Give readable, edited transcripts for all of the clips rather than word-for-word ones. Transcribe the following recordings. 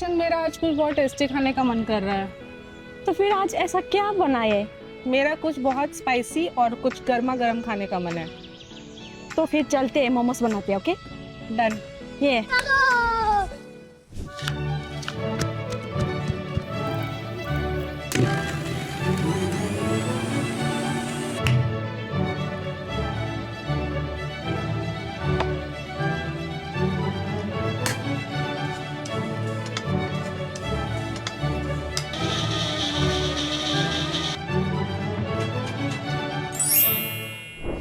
Paschen, मेरा आज कुछ बहुत टेस्टी खाने का मन कर रहा है। तो फिर आज ऐसा क्या बनाए? मेरा कुछ बहुत स्पाइसी और कुछ गर्मा गर्म खाने का मन है। तो फिर चलते हैं, मोमोज बनाते हैं। Okay done. ये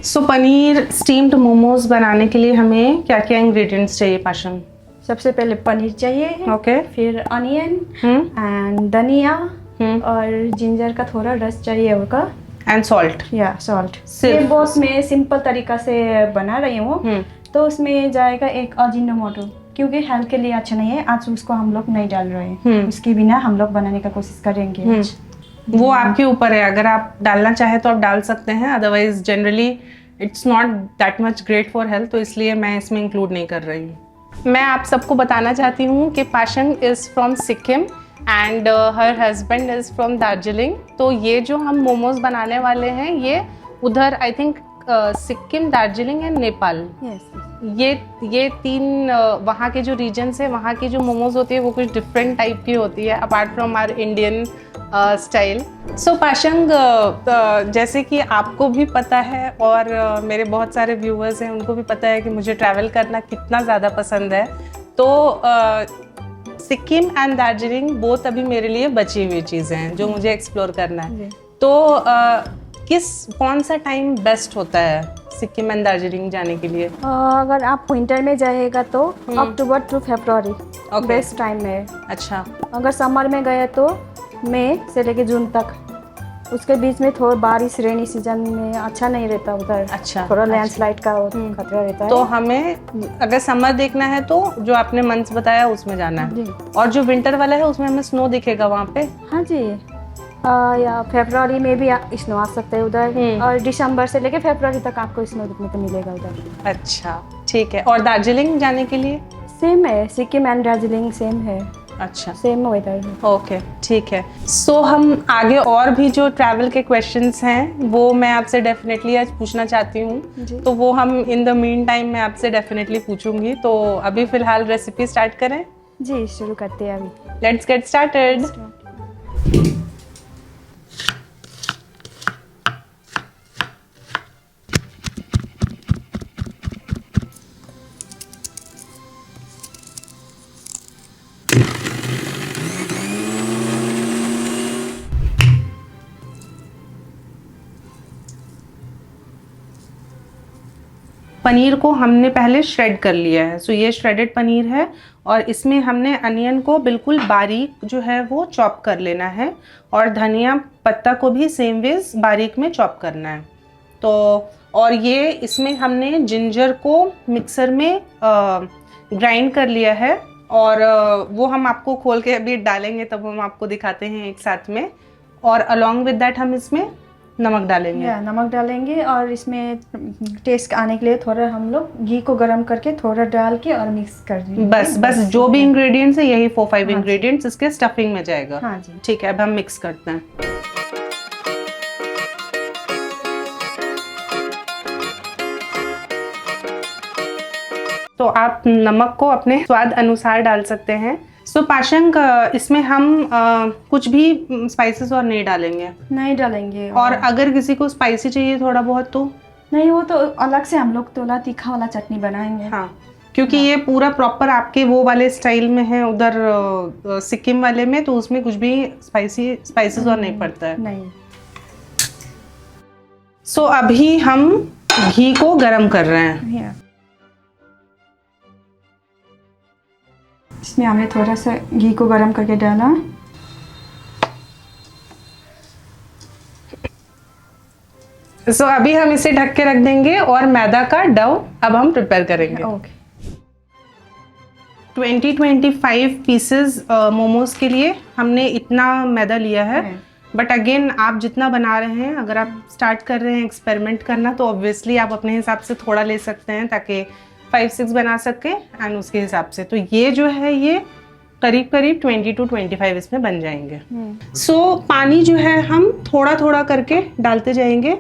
सो पनीर स्टीम्ड मोमोज बनाने के लिए हमें क्या क्या इंग्रेडिएंट्स चाहिए पाशन? सबसे पहले पनीर चाहिए, ओके। फिर अनियन एंड धनिया और जिंजर का थोड़ा रस चाहिए होगा, एंड सॉल्ट। या सॉल्ट। सिर्फ ये बहुत मैं सिंपल तरीका से बना रही हूँ। तो उसमें जाएगा एक अजीनोमोटो, क्योंकि हेल्थ के लिए अच्छा नहीं है। आज उसको हम लोग नहीं डाल रहे हैं, उसके बिना हम लोग बनाने का कोशिश करेंगे आज। वो आपके ऊपर है, अगर आप डालना चाहे तो आप डाल सकते हैं, otherwise generally it's not that much great for health, तो इसलिए मैं इसमें इंक्लूड नहीं कर रही हूँ। मैं आप सबको बताना चाहती हूँ कि Pasang is from Sikkim and her husband is from Darjeeling. तो ये जो हम मोमोज बनाने वाले हैं ये उधर I think Sikkim, Darjeeling and Nepal, ये तीन वहाँ के जो रीजन्स है, वहाँ की जो मोमोज होती है वो कुछ डिफरेंट टाइप की होती है apart from our Indian style. So Pasang, जैसे कि आपको भी पता है और मेरे बहुत सारे व्यूअर्स हैं उनको भी पता है कि मुझे ट्रैवल करना कितना ज़्यादा पसंद है। तो सिक्किम एंड दार्जिलिंग बोथ अभी मेरे लिए बची हुई चीज़ें हैं जो मुझे एक्सप्लोर करना है। तो कौन सा टाइम बेस्ट होता है सिक्किम एंड दार्जिलिंग जाने के लिए? अगर आप विंटर में जाएगा तो अक्टूबर टू फरवरी बेस्ट टाइम है। अच्छा। अगर समर में गए तो मई से लेके जून तक, उसके बीच में थोड़ा बारिश रेनी सीजन में अच्छा नहीं रहता उधर। अच्छा। थोड़ा लैंडस्लाइड का खतरा रहता है। तो हमें अगर समर देखना है तो जो आपने मंथ्स बताया उसमें जाना है, और जो विंटर वाला है उसमें हमें स्नो दिखेगा वहाँ पे? हाँ जी, या फरवरी में भी स्नो आ सकता है उधर, और दिसंबर से लेके फरवरी तक आपको स्नो देखने को मिलेगा उधर। अच्छा ठीक है। और दार्जिलिंग जाने के लिए? सेम है, सिक्किम एंड दार्जिलिंग सेम है। अच्छा, सेम वेदर। ओके ठीक है। सो हम आगे और भी जो ट्रैवल के क्वेश्चंस हैं वो मैं आपसे डेफिनेटली आज पूछना चाहती हूँ, तो वो हम इन द मीन टाइम मैं आपसे डेफिनेटली पूछूंगी। तो अभी फिलहाल रेसिपी स्टार्ट करें? जी शुरू करते हैं अभी। Let's get started. पनीर को हमने पहले श्रेड कर लिया है। सो ये श्रेडेड पनीर है और इसमें हमने अनियन को बिल्कुल बारीक जो है वो चॉप कर लेना है, और धनिया पत्ता को भी सेम वेज बारीक में चॉप करना है। तो और ये इसमें हमने जिंजर को मिक्सर में ग्राइंड कर लिया है, और वो हम आपको खोल के अभी डालेंगे तब हम आपको दिखाते हैं एक साथ में। और अलॉन्ग विद दैट हम इसमें नमक डालेंगे। नमक डालेंगे, और इसमें टेस्ट आने के लिए थोड़ा हम लोग घी को गरम करके थोड़ा डाल के और मिक्स कर देंगे। बस जो भी इंग्रेडिएंट्स है यही 4-5 इंग्रेडिएंट्स इसके स्टफिंग में जाएगा। हाँ जी ठीक है, अब हम मिक्स करते हैं। तो आप नमक को अपने स्वाद अनुसार डाल सकते हैं। सो पाशंग, इसमें हम कुछ भी स्पाइसेस और नहीं डालेंगे। और अगर किसी को स्पाइसी चाहिए थोड़ा बहुत तो नहीं, वो तो अलग से हम लोग थोड़ा तीखा वाला चटनी बनाएंगे। हाँ, क्योंकि ये पूरा प्रॉपर आपके वो वाले स्टाइल में है उधर सिक्किम वाले में, तो उसमें कुछ भी स्पाइसेस और नहीं पड़ता है। नहीं। सो अभी हम घी को गरम कर रहे हैं। इसमें हमने थोड़ा सा घी को गरम करके डाला। सो अभी हम इसे ढक के रख देंगे और मैदा का डो अब हम प्रिपेयर करेंगे। ओके। 20-25 पीसेस मोमोज के लिए हमने इतना मैदा लिया है। बट अगेन आप जितना बना रहे हैं, अगर आप स्टार्ट कर रहे हैं एक्सपेरिमेंट करना तो ऑब्वियसली आप अपने हिसाब से थोड़ा ले सकते हैं ताकि 5-6 बना सके, एंड उसके हिसाब से। तो ये जो है ये करीब करीब 20 to 25 इसमें बन जाएंगे। सो पानी जो है हम थोड़ा थोड़ा करके डालते जाएंगे।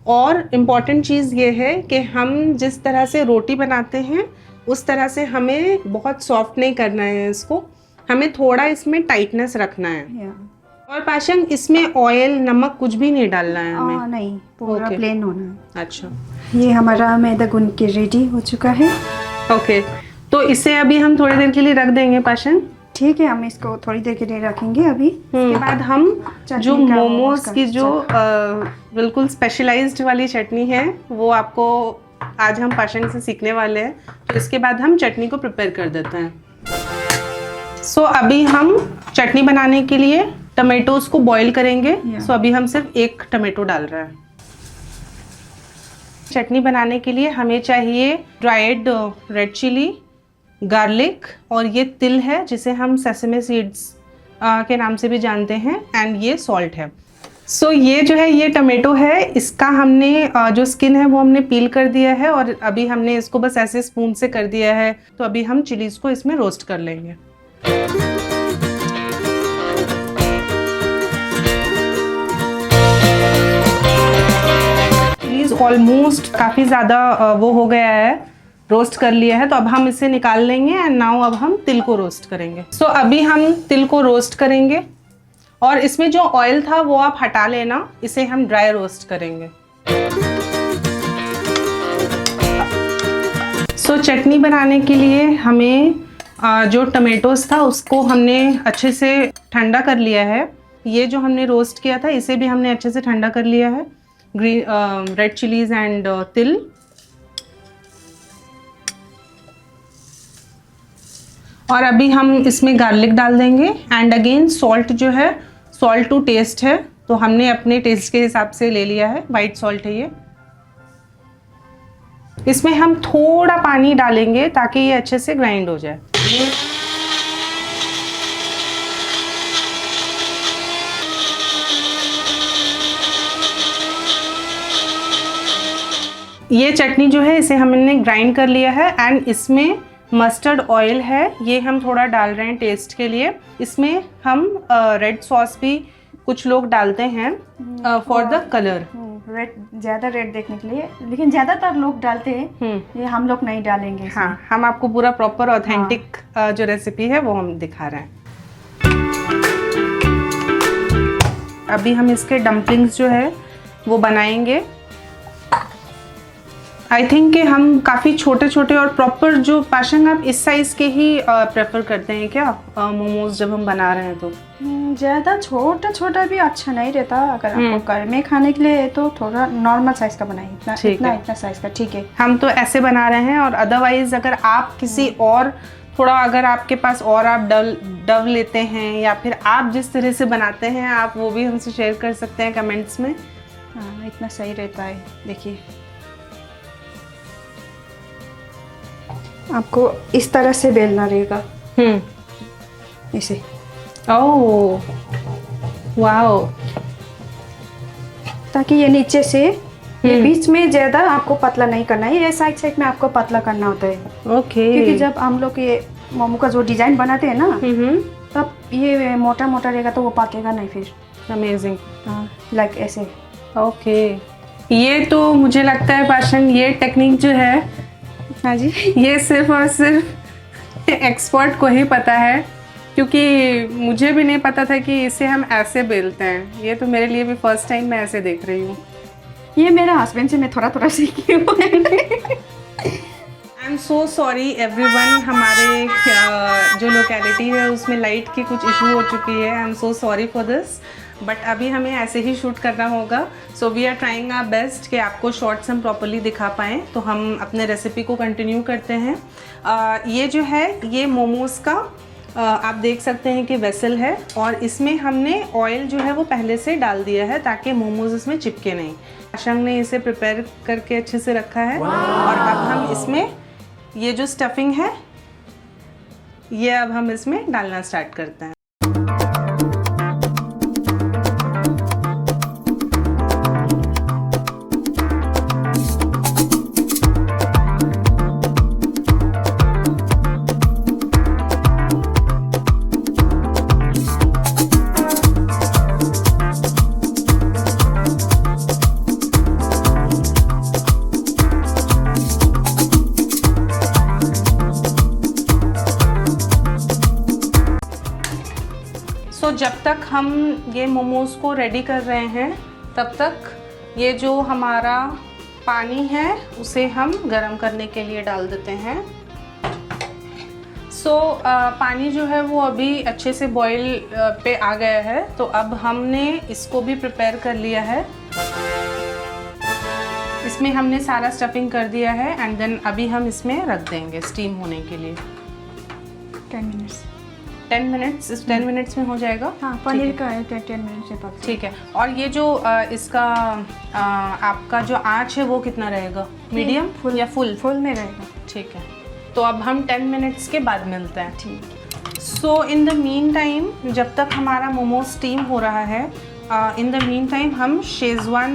और इम्पॉर्टेंट चीज़ ये है कि हम जिस तरह से रोटी बनाते हैं उस तरह से हमें बहुत सॉफ्ट नहीं करना है इसको, हमें थोड़ा इसमें टाइटनेस रखना है। और पाशंग इसमें ऑयल नमक कुछ भी नहीं डालना है हमें? नहीं, पूरा प्लेन होना है। अच्छा, ये हमारा मैदा गूंद के रेडी हो चुका है। ओके, तो इसे अभी हम थोड़ी देर के लिए रख देंगे पाशंग। ठीक है, हम इसको थोड़ी देर के लिए रखेंगे अभी। इसके बाद हम जो मोमोज की जो बिल्कुल स्पेशलाइज्ड वाली चटनी है वो आपको आज हम पाशंग से सीखने वाले हैं। तो इसके बाद हम चटनी को प्रिपेयर कर देते हैं। सो अभी हम चटनी बनाने के लिए टमेटोज को बॉईल करेंगे। सो अभी हम सिर्फ एक टमेटो डाल रहे हैं। चटनी बनाने के लिए हमें चाहिए ड्राइड रेड चिली, गार्लिक, और ये तिल है जिसे हम सेसमे सीड्स के नाम से भी जानते हैं, एंड ये सॉल्ट है। सो ये जो है ये टमेटो है, इसका हमने जो स्किन है वो हमने पील कर दिया है और अभी हमने इसको बस ऐसे स्पून से कर दिया है। तो अभी हम चिलीज को इसमें रोस्ट कर लेंगे। चिलीज ऑलमोस्ट काफ़ी ज़्यादा वो हो गया है, रोस्ट कर लिया है। तो अब हम इसे निकाल लेंगे एंड नाउ अब हम तिल को रोस्ट करेंगे। सो अभी हम तिल को रोस्ट करेंगे और इसमें जो ऑयल था वो आप हटा लेना, इसे हम ड्राई रोस्ट करेंगे। सो चटनी बनाने के लिए हमें जो टमेटोज था उसको हमने अच्छे से ठंडा कर लिया है। ये जो हमने रोस्ट किया था इसे भी हमने अच्छे से ठंडा कर लिया है। रेड चिलीज एंड तिल। और अभी हम इसमें गार्लिक डाल देंगे एंड अगेन सॉल्ट जो है, सॉल्ट टू टेस्ट है, तो हमने अपने टेस्ट के हिसाब से ले लिया है। वाइट सॉल्ट है ये। इसमें हम थोड़ा पानी डालेंगे ताकि ये अच्छे से ग्राइंड हो जाए। ये चटनी जो है इसे हमने ग्राइंड कर लिया है एंड इसमें मस्टर्ड ऑयल है, ये हम थोड़ा डाल रहे हैं टेस्ट के लिए। इसमें हम रेड सॉस भी कुछ लोग डालते हैं फॉर द कलर, रेड, ज़्यादा रेड देखने के लिए, लेकिन ज़्यादातर लोग डालते हैं। ये हम लोग नहीं डालेंगे। हाँ, हम आपको पूरा प्रॉपर ऑथेंटिक जो रेसिपी है वो हम दिखा रहे हैं। अभी हम इसके डम्पलिंग्स जो है वो बनाएंगे। आई थिंक कि हम काफ़ी छोटे छोटे और प्रॉपर जो पाशंग आप इस साइज़ के ही प्रेफर करते हैं क्या मोमोज जब हम बना रहे हैं? तो ज़्यादा छोटा छोटा भी अच्छा नहीं रहता। अगर आपको घर में खाने के लिए तो थोड़ा नॉर्मल साइज़ का बनाइए, इतना साइज़ का ठीक है। हम तो ऐसे बना रहे हैं। और अदरवाइज़ अगर आप किसी और थोड़ा, अगर आपके पास और आप डव लेते हैं या फिर आप जिस तरह से बनाते हैं आप वो भी हमसे शेयर कर सकते हैं कमेंट्स में। हाँ, इतना सही रहता है। देखिए, आपको इस तरह से बेलना रहेगा। इसे। ओह वाओ, ताकि ये नीचे से, ये बीच में ज़्यादा आपको पतला नहीं करना है, ये साइड साइड में आपको पतला करना होता है। ओके। क्योंकि जब हम लोग ये मोमो का जो डिज़ाइन बनाते हैं ना, तब ये मोटा मोटा रहेगा तो वो पकेगा नहीं फिर। अमेजिंग। हाँ, लाइक ऐसे। ओके, ये तो मुझे लगता है पाशन ये टेक्निक जो है, हाँ जी, ये सिर्फ और सिर्फ एक्सपर्ट को ही पता है, क्योंकि मुझे भी नहीं पता था कि इसे हम ऐसे बेलते हैं। ये तो मेरे लिए भी फर्स्ट टाइम मैं ऐसे देख रही हूँ। ये मेरा हस्बैंड से मैं थोड़ा थोड़ा सीखी हूँ। आई एम सो सॉरी एवरीवन, हमारे जो लोकेलिटी है उसमें लाइट की कुछ इशू हो चुकी है। I am so sorry for this, but अभी हमें ऐसे ही शूट करना होगा। So we are trying our best कि आपको शॉर्ट्स हम प्रॉपरली दिखा पाएँ। तो हम अपने रेसिपी को कंटिन्यू करते हैं। ये जो है ये मोमोज़ का आप देख सकते हैं कि वेसल है और इसमें हमने ऑयल जो है वो पहले से डाल दिया है ताकि मोमोज इसमें चिपके नहीं। पाशंग ने इसे प्रिपेयर करके अच्छे से रखा है। और अब हम इसमें ये जो स्टफिंग है ये अब हम इसमें डालना स्टार्ट करते हैं। सो जब तक हम ये मोमोज़ को रेडी कर रहे हैं तब तक ये जो हमारा पानी है उसे हम गरम करने के लिए डाल देते हैं। पानी जो है वो अभी अच्छे से बॉईल पे आ गया है, तो अब हमने इसको भी प्रिपेयर कर लिया है। इसमें हमने सारा स्टफिंग कर दिया है एंड देन अभी हम इसमें रख देंगे स्टीम होने के लिए 10 मिनट्स। इस 10 मिनट्स में हो जाएगा। हाँ, पनीर का है 10 मिनट से पक। ठीक है। और ये जो इसका आपका जो आँच है वो कितना रहेगा, मीडियम या फुल? फुल में रहेगा। ठीक है, तो अब हम 10 मिनट्स के बाद मिलते हैं। ठीक। सो इन द मीन टाइम, जब तक हमारा मोमोज स्टीम हो रहा है, इन द मीन टाइम हम शेज़वान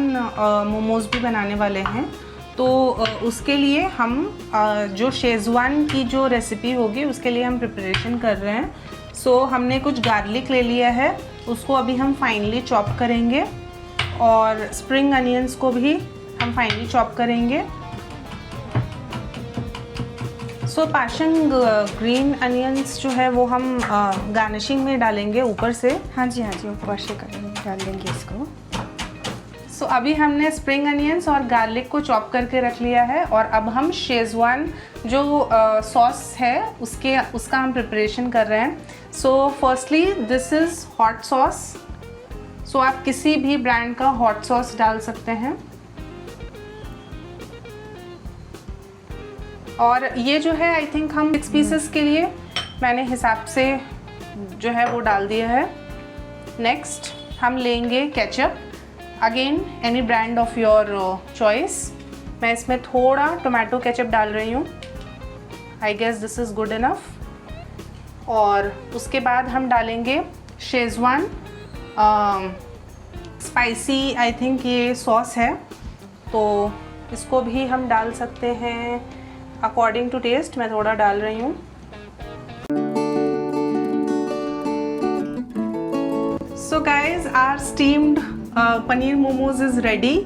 मोमोज भी बनाने वाले हैं। तो उसके लिए हम जो शेज़वान की जो रेसिपी होगी उसके लिए हम प्रिपरेशन कर रहे हैं। सो हमने कुछ गार्लिक ले लिया है, उसको अभी हम फाइनली चॉप करेंगे, और स्प्रिंग अनियंस को भी हम फाइनली चॉप करेंगे। सो पाशंग ग्रीन अनियंस जो है वो हम गार्निशिंग में डालेंगे ऊपर से। हाँ जी, ऊपर से डाल देंगे इसको। सो अभी हमने स्प्रिंग अनियंस और गार्लिक को चॉप करके रख लिया है, और अब हम शेज़वान जो सॉस है उसका हम प्रिपरेशन कर रहे हैं। So firstly this is hot sauce. So आप किसी भी ब्रांड का हॉट सॉस डाल सकते हैं। और ये जो है आई थिंक हम 6 पीसेस के लिए मैंने हिसाब से जो है वो डाल दिया है। नेक्स्ट हम लेंगे ketchup, again any brand of your choice. मैं इसमें थोड़ा टोमेटो केचप डाल रही हूँ, I guess this is good enough. और उसके बाद हम डालेंगे शेज़वान स्पाइसी आई थिंक ये सॉस है, तो इसको भी हम डाल सकते हैं अकॉर्डिंग टू टेस्ट। मैं थोड़ा डाल रही हूँ। So guys are steamed paneer momos is ready.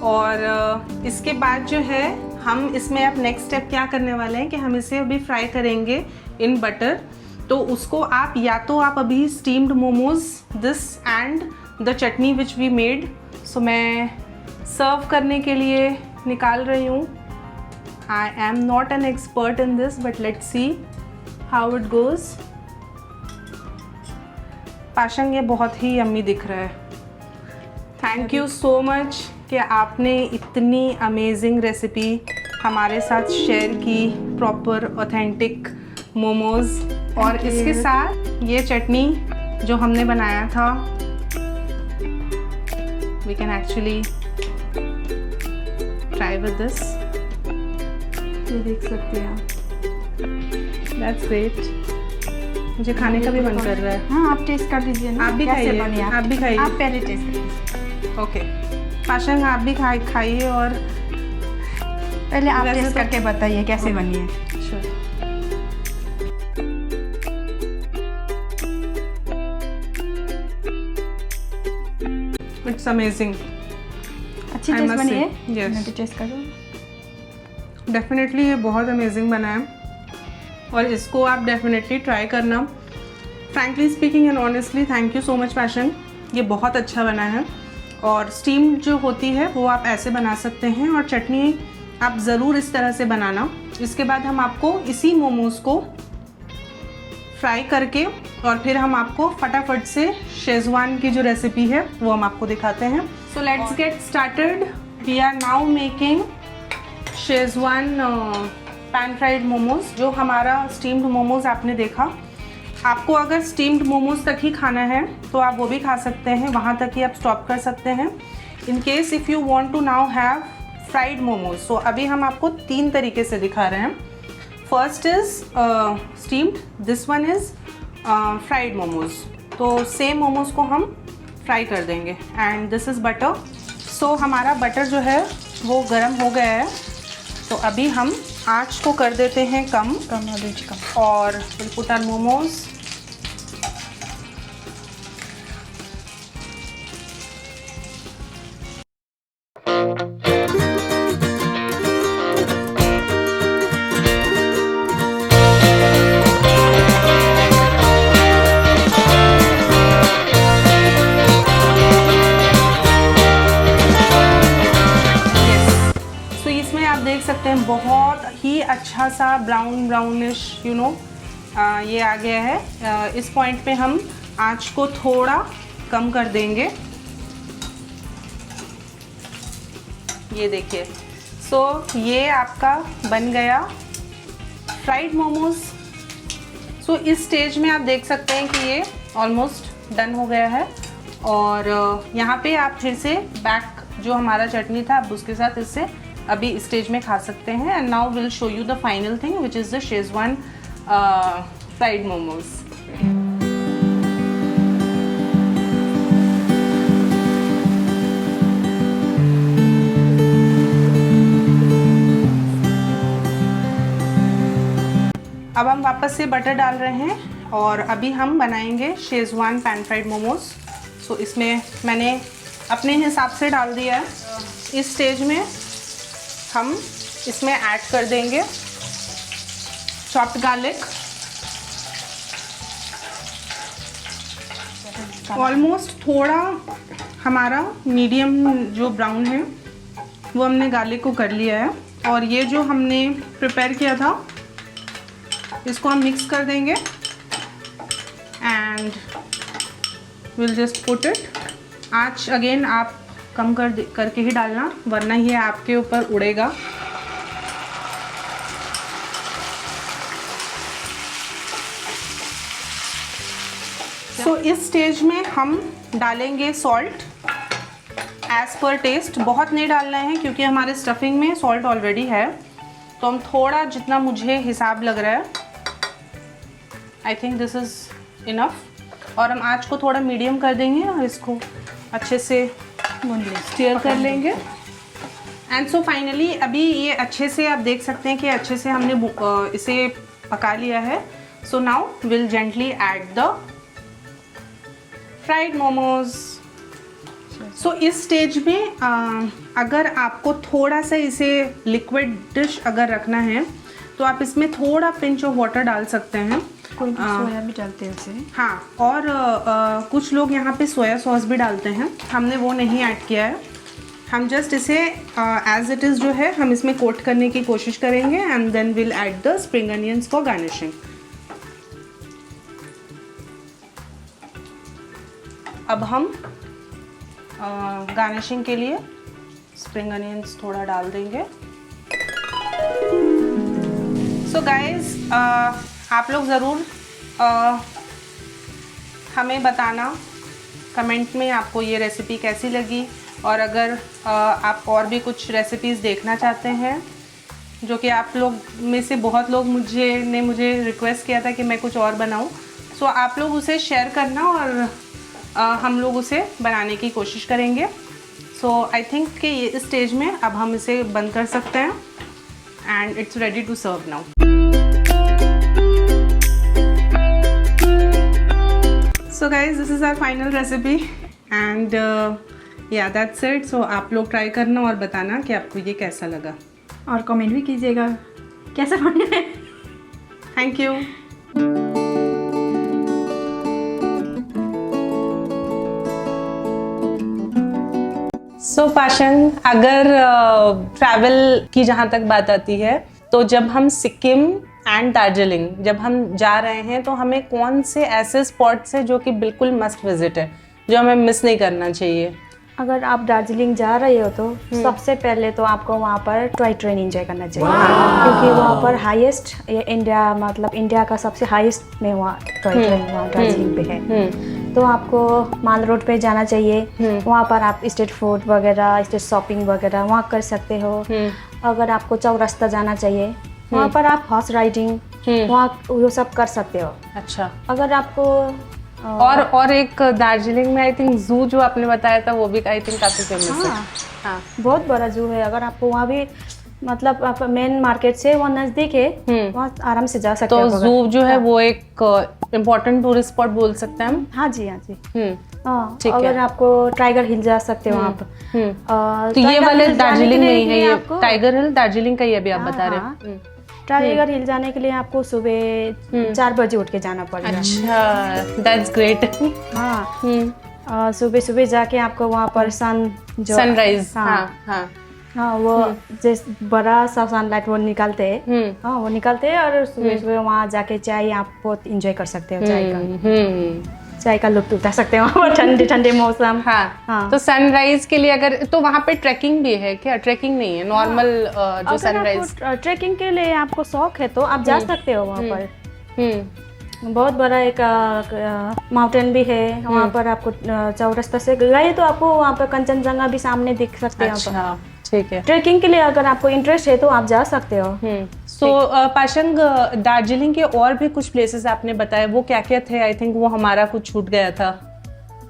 और इसके बाद जो है हम इसमें अब नेक्स्ट स्टेप क्या करने वाले हैं कि हम इसे अभी फ्राई करेंगे इन बटर। तो उसको आप या तो आप अभी steamed momos this and the chutney which we made. So मैं सर्व करने के लिए निकाल रही हूँ। I am not an expert in this, but let's see how it goes. पाशंग ये बहुत ही यम्मी दिख रहा है। थैंक यू सो मच कि आपने इतनी अमेजिंग रेसिपी हमारे साथ शेयर की, प्रॉपर ऑथेंटिक मोमोज। और इसके साथ ये चटनी जो हमने बनाया था, we can actually try with this. ये देख सकते हैं आप। That's great. मुझे खाने का भी मन कर रहा है। हाँ, आप टेस्ट कर लीजिए ना। आप भी खाइए। आप भी खाइए। आप पहले टेस्ट करिए। ओके पाशंग, आप भी खाइए और पहले आप टेस्ट करके बताइए कैसे बनी है। श्योर। It's amazing. अच्छी टेस्ट बनी है। Yes. मैं भी टेस्ट करूँ। डेफिनेटली ये बहुत अमेजिंग बना है, और इसको आप डेफिनेटली ट्राई करना। Frankly speaking and honestly thank you so much passion, ये बहुत अच्छा बना है। और स्टीम जो होती है वो आप ऐसे बना सकते हैं, और चटनी आप ज़रूर इस तरह से बनाना। इसके बाद हम आपको इसी मोमोज़ को फ्राई करके और फिर हम आपको फटाफट से शेज़वान की जो रेसिपी है वो हम आपको दिखाते हैं। So let's get started. We are now making Schezwan pan fried momos. जो हमारा स्टीम्ड मोमोज़ आपने देखा, आपको अगर स्टीम्ड मोमोज़ तक ही खाना है तो आप वो भी खा सकते हैं, वहाँ तक ही आप स्टॉप कर सकते हैं। In case if you want to now have fried momos, so अभी हम आपको 3 तरीके से दिखा रहे हैं। First is steamed, this one is fried momos. तो सेम मोमोज़ को हम फ्राई कर देंगे। And this is butter. So हमारा बटर जो है वो गर्म हो गया है, तो अभी हम आँच को कर देते हैं कम और विल पुट आवर मोमोज़। अच्छा सा ब्राउनिश ये आ गया है। इस पॉइंट पे हम आंच को थोड़ा कम कर देंगे। ये देखिए, सो ये आपका बन गया फ्राइड मोमोज। सो इस स्टेज में आप देख सकते हैं कि ये ऑलमोस्ट डन हो गया है। और यहाँ पे आप फिर से बैक जो हमारा चटनी था आप उसके साथ इससे अभी इस स्टेज में खा सकते हैं। And now will show you the final thing which is the Schezwan fried momos. अब हम वापस से बटर डाल रहे हैं और अभी हम बनाएंगे शेजवान पैन फ्राइड मोमोज। सो इसमें मैंने अपने हिसाब से डाल दिया है। इस स्टेज में हम इसमें ऐड कर देंगे चॉप्ड गार्लिक। ऑलमोस्ट थोड़ा हमारा मीडियम जो ब्राउन है वो हमने गार्लिक को कर लिया है। और ये जो हमने प्रिपेयर किया था इसको हम मिक्स कर देंगे and will just put it. आँच अगेन आप कम करके ही डालना, वरना ये आपके ऊपर उड़ेगा। सो इस स्टेज में हम डालेंगे सॉल्ट एज पर टेस्ट। बहुत नहीं डालना है क्योंकि हमारे स्टफिंग में सॉल्ट ऑलरेडी है, तो हम थोड़ा जितना मुझे हिसाब लग रहा है I think this is enough. और हम आँच को थोड़ा मीडियम कर देंगे और इसको अच्छे से स्टीयर कर लेंगे। एंड सो फाइनली अभी ये अच्छे से आप देख सकते हैं कि अच्छे से हमने इसे पका लिया है। So now will gently add the fried momos. So इस स्टेज में अगर आपको थोड़ा सा इसे लिक्विड डिश अगर रखना है तो आप इसमें थोड़ा पिंच ऑफ वाटर डाल सकते हैं। कोई सोया भी डालते हैं उसे। हाँ, और कुछ लोग यहाँ पे सोया सॉस भी डालते हैं। हमने वो नहीं ऐड किया है। हम जस्ट इसे एज इट इज़ जो है हम इसमें कोट करने की कोशिश करेंगे and then will add the spring onions for garnishing. अब हम गार्निशिंग के लिए स्प्रिंग अनियंस थोड़ा डाल देंगे। सो गाइज आप लोग ज़रूर हमें बताना कमेंट में आपको ये रेसिपी कैसी लगी। और अगर आप और भी कुछ रेसिपीज़ देखना चाहते हैं जो कि आप लोग में से बहुत लोग मुझे रिक्वेस्ट किया था कि मैं कुछ और बनाऊं, सो आप लोग उसे शेयर करना और हम लोग उसे बनाने की कोशिश करेंगे। सो आई थिंक कि इस स्टेज में अब हम इसे बंद कर सकते हैं and it's ready to serve now. So guys, this is our final recipe and yeah, that's it. So आप लोग ट्राई करना और बताना कि आपको ये कैसा लगा और कमेंट भी कीजिएगा कैसा बना है। Thank you. सो पाशन, अगर ट्रैवल की जहाँ तक बात आती है तो जब हम सिक्किम एंड दार्जिलिंग जब हम जा रहे हैं तो हमें कौन से ऐसे स्पॉट्स हैं जो कि बिल्कुल मस्ट विजिट है, जो हमें मिस नहीं करना चाहिए? अगर आप दार्जिलिंग जा रहे हो तो सबसे पहले तो आपको वहाँ पर टॉय ट्रेन एंजॉय करना चाहिए, क्योंकि वहाँ पर हाईएस्ट इंडिया मतलब इंडिया का सबसे हाईएस्ट में वहाँ टॉय ट्रेन वहाँ दार्जिलिंग पे है। तो आपको माल रोड पे जाना चाहिए। वहाँ पर आप स्ट्रीट फूड वगैरह स्ट्रीट शॉपिंग वगैरह वहाँ कर सकते हो। अगर आपको चौरास्ता जाना चाहिए वहाँ पर आप हॉर्स राइडिंग वहाँ वो सब कर सकते हो। अच्छा, अगर आपको और एक दार्जिलिंग में आई थिंक जू जो आपने बताया था वो भी आई थिंक काफी फेमस है। हाँ, बहुत बड़ा जू है। अगर आपको वहाँ भी मतलब आप मेन मार्केट से वो नजदीक है, वहाँ आराम से जा सकते हो। तो जू जो है वो एक इम्पोर्टेंट टूरिस्ट स्पॉट बोल सकते हैं हम। हाँ जी, हाँ जी। ठीक है। अगर आपको टाइगर हिल जा सकते हो वहाँ पर। तो ये वाले दार्जिलिंग में ही है, ये टाइगर हिल दार्जिलिंग का ही अभी आप बता रहे हैं। टाइगर हिल जाने के लिए आपको सुबह 4 बजे उठ के जाना पड़ेगा। अच्छा, दैट्स ग्रेट। हाँ, सुबह सुबह जाके आपको वहाँ पर सनराइज, हाँ, हाँ वो जैसे बड़ा सा सनलाइट वो निकालते हैं, हाँ वो निकालते हैं और सुबह सुबह वहाँ जाके चाय आप बहुत इंजॉय कर सकते हो, चाय का लुत्फ उठा सकते हो वहाँ पर ठंडे ठंडे मौसम। हाँ। तो सनराइज के लिए अगर तो वहाँ पे ट्रैकिंग भी है क्या? ट्रैकिंग नहीं है, नॉर्मल जो सनराइज। ट्रैकिंग के लिए आपको शौक है तो आप जा सकते हो वहाँ पर। बहुत बड़ा एक माउंटेन भी है वहाँ पर, आपको चौरस्ता से गए तो आपको वहाँ पर कंचनजंगा भी सामने दिख सकते हैं। अच्छा, ठीक है। ट्रैकिंग के लिए अगर आपको इंटरेस्ट है तो आप जा सकते हो। सो पाशंग, दार्जिलिंग के और भी कुछ प्लेसेस आपने बताए, वो क्या क्या थे? आई थिंक वो हमारा कुछ छूट गया था।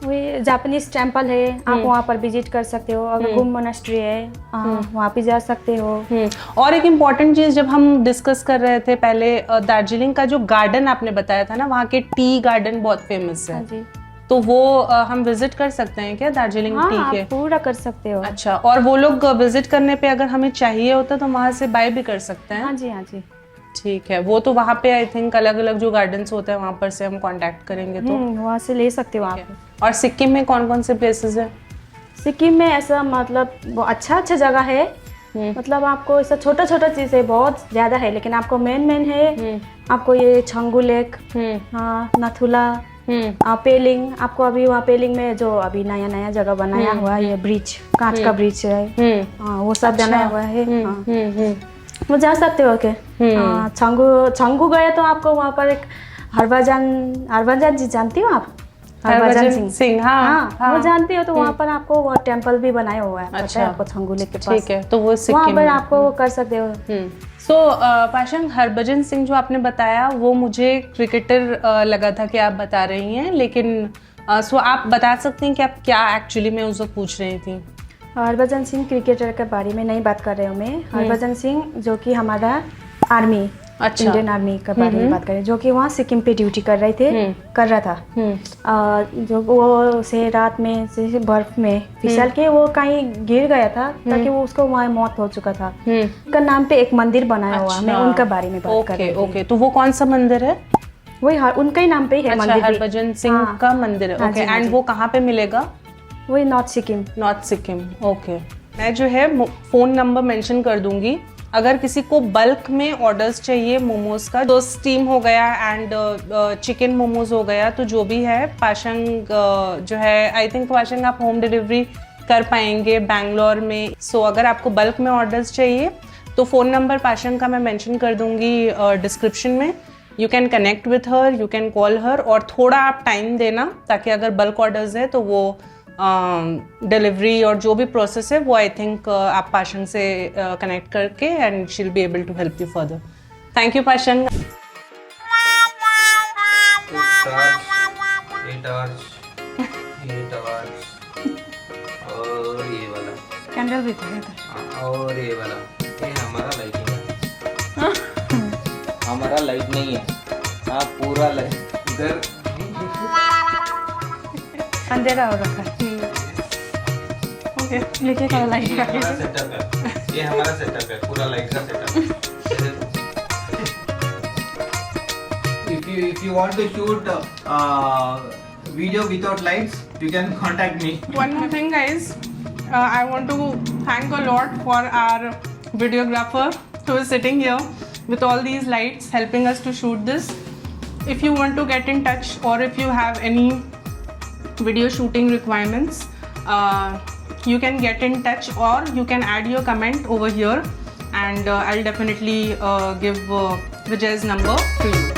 वही जापानीज टेम्पल है, आप वहाँ पर विजिट कर सकते हो। अगर गुम मोनास्ट्री है वहाँ भी जा सकते हो। और एक इम्पॉर्टेंट चीज़ जब हम डिस्कस कर रहे थे पहले, दार्जिलिंग का जो गार्डन आपने बताया था ना, वहाँ के टी गार्डन बहुत फेमस है। जी। तो वो हम विजिट कर सकते हैं क्या दार्जिलिंग टी के? आप पूरा कर सकते हो। अच्छा, और वो लोग विजिट करने पे अगर हमें चाहिए होता तो वहाँ से बाय भी कर सकते हैं? हाँ जी, हाँ जी। ठीक है। वो तो वहाँ पे आई थिंक अलग अलग जो गार्डन्स होते हैं वहाँ पर से हम कांटेक्ट करेंगे तो वहाँ से ले सकते हो आप। और सिक्किम में कौन कौन से प्लेसेस है? सिक्किम में ऐसा मतलब अच्छा जगह है, मतलब आपको ऐसा छोटा छोटा चीज़ है, बहुत ज़्यादा है, लेकिन आपको मेन है आपको ये छंगू लेक, हाँ नाथुला, पेलिंग। आपको अभी वहाँ पेलिंग में जो अभी नया नया जगह बनाया हुआ है, ये ब्रिज, कांच का ब्रिज है, वो सब बनाया हुआ है। वो जा सकते हो के। छंगू गए तो आपको वहाँ पर एक हरभजन जी, जानती हो आप? हरभजन सिंह, हाँ, वो जानती हो? तो वहाँ पर आपको वो टेम्पल भी बनाया हुआ है। अच्छा, आपको छंगू लेक के पास। ठीक है, तो वो वहाँ पर आपको कर सकते हो। सो पाशंग, हरभजन सिंह जो आपने बताया वो मुझे क्रिकेटर लगा था कि आप बता रही हैं, लेकिन सो आप बता सकती हैं कि आप क्या एक्चुअली में उसको पूछ रही थी? हरभजन सिंह क्रिकेटर के बारे में नहीं बात कर रहे हो मैं। हरभजन सिंह जो कि हमारा आर्मी, इंडियन आर्मी के बारे में बात कर रहे हैं, जो कि वहाँ सिक्किम पे ड्यूटी कर रहा था। जो वो से रात में से बर्फ में फिसल के वो कहीं गिर गया था, ताकि वो उसको वहाँ मौत हो चुका था। उनका नाम पे एक मंदिर बनाया हुआ, मैं उनके बारे में बात कर रही हूँ। ओके, तो वो कौन सा मंदिर है? वही उनका ही नाम पे है मंदिर। हरभजन सिंह का मंदिर है। ओके, एंड वो कहाँ पे मिलेगा? वही नॉर्थ सिक्किम। ओके, मैं जो है फ़ोन नंबर मेंशन कर दूंगी। अगर किसी को बल्क में ऑर्डर्स चाहिए मोमोज का, तो स्टीम हो गया एंड चिकन मोमोज हो गया, तो जो भी है पाशंग जो है, आई थिंक पाशंग आप होम डिलीवरी कर पाएंगे बैंगलोर में। सो अगर आपको बल्क में ऑर्डर्स चाहिए तो फ़ोन नंबर पाशंग का मैं मेंशन कर दूंगी डिस्क्रिप्शन में। You can connect with her, you can call her, और थोड़ा आप टाइम देना ताकि अगर बल्क ऑर्डर्स है तो वो डिलीवरी और जो भी प्रोसेस है वो आई थिंक आप पाशंग से कनेक्ट करके and she will be able to help you further. Thank you Pasang. और ये वाला कैंडल भी था, और ये वाला, ये हमारा लाइटिंग है। हमारा लाइट नहीं है, हाँ पूरा लाइट इधर अंधेरा हो रखा है। ओके, लेके का लाइट का सेटअप है, ये हमारा सेटअप है, पूरा लाइट का setup. If you want to shoot video without lights, you can contact me. One more thing, guys, I want to thank a lot for our videographer who is sitting here with all these lights helping us to shoot this. If you want to get in touch or if you have any video shooting requirements, you can get in touch or you can add your comment over here, and I'll definitely give Vijay's number to you.